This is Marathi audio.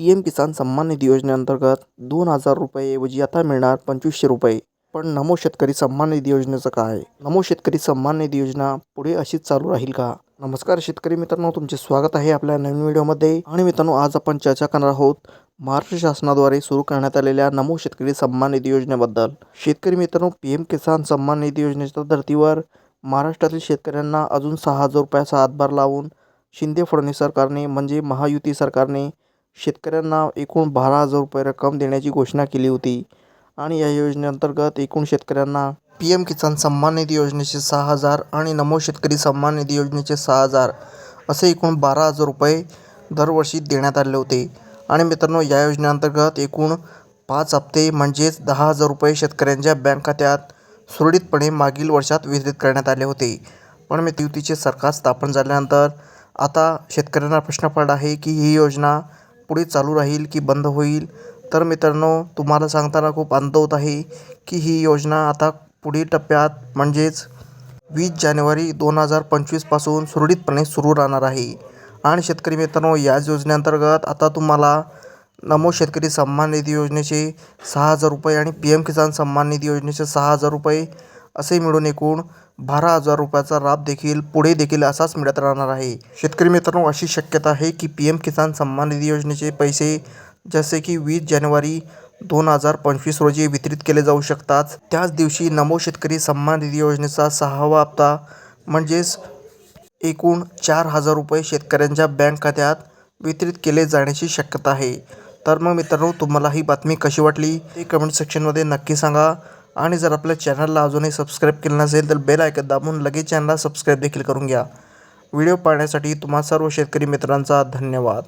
पी एम किसान सन्मान निधी योजनेअंतर्गत 2,000 रुपये आता मिळणार 2,500 रुपये. पण नमो शेतकरी सन्मान निधी योजनेचं काय? नमो शेतकरी सन्मान निधी योजना पुढे अशीच चालू राहील का? नमस्कार शेतकरी मित्रांनो, तुमचे स्वागत आहे आपल्या नवीन व्हिडिओमध्ये. आणि मित्रांनो, आज आपण चर्चा करणार आहोत महाराष्ट्र शासनाद्वारे सुरू करण्यात आलेल्या नमो शेतकरी सन्मान निधी योजनेबद्दल. शेतकरी मित्रांनो, पी.एम. किसान सन्मान निधी योजनेच्या धर्तीवर महाराष्ट्रातील शेतकऱ्यांना अजून 6,000 रुपयाचा हातभार लावून शिंदे फडणवीस सरकारने म्हणजे महायुती सरकारने शेतकऱ्यांना एकूण 12,000 रुपये रक्कम देण्याची घोषणा केली होती. आणि या योजनेअंतर्गत एकूण शेतकऱ्यांना पी.एम. किसान सन्मान निधी योजनेचे 6,000 आणि नमो शेतकरी सन्मान निधी योजनेचे 6,000 असे एकूण 12,000 रुपये दरवर्षी देण्यात आले होते. आणि मित्रांनो, या योजनेअंतर्गत एकूण 5 हप्ते म्हणजेच 10,000 रुपये शेतकऱ्यांच्या बँक खात्यात सुरळीतपणे मागील वर्षात वितरित करण्यात आले होते. पण युतीचे सरकार स्थापन झाल्यानंतर आता शेतकऱ्यांना प्रश्न पडला आहे की ही योजना पुढे चालू राहील की बंद होईल. तर मित्रांनो, तुम्हाला सांगताना खूप आनंद होत आहे की ही योजना आता पुढील टप्प्यात म्हणजेच 20 जानेवारी 2025 पासून सुरळीतपणे सुरू राहणार आहे. आणि शेतकरी मित्रांनो, याच योजनेअंतर्गत आता तुम्हाला नमो शेतकरी सन्मान निधी योजनेचे 6,000 रुपये आणि पी.एम. किसान सन्मान निधी योजनेचे 6,000 रुपये असे मिळून एकूण 12,000 रुपयाचा लाभ पुढे देखील असाच मिळत राहणार आहे. शेतकरी मित्रांनो, अशी शक्यता आहे की पी.एम. किसान सन्मान निधी योजनेचे पैसे जसे की 20 जानेवारी 2025 रोजी वितरित केले जाऊ शकतात. त्याच दिवशी नमो शेतकरी सन्मान निधी योजनेचा 6वा हप्ता म्हणजेच एकूण 4,000 रुपये शेतकऱ्यांच्या बँक खात्यात वितरित केले जाण्याची शक्यता आहे. तर मग मित्रांनो, तुम्हाला ही बातमी कशी वाटली ते कमेंट सेक्शनमध्ये नक्की सांगा. आणि जर आपल्या चॅनलला अजूनही सबस्क्राईब केलं नसेल तर बेल आयकॉन दाबून लगेच चॅनलला सबस्क्राईब देखील करून घ्या. व्हिडिओ पाहण्यासाठी तुम्हा सर्व शेतकरी मित्रांचा धन्यवाद.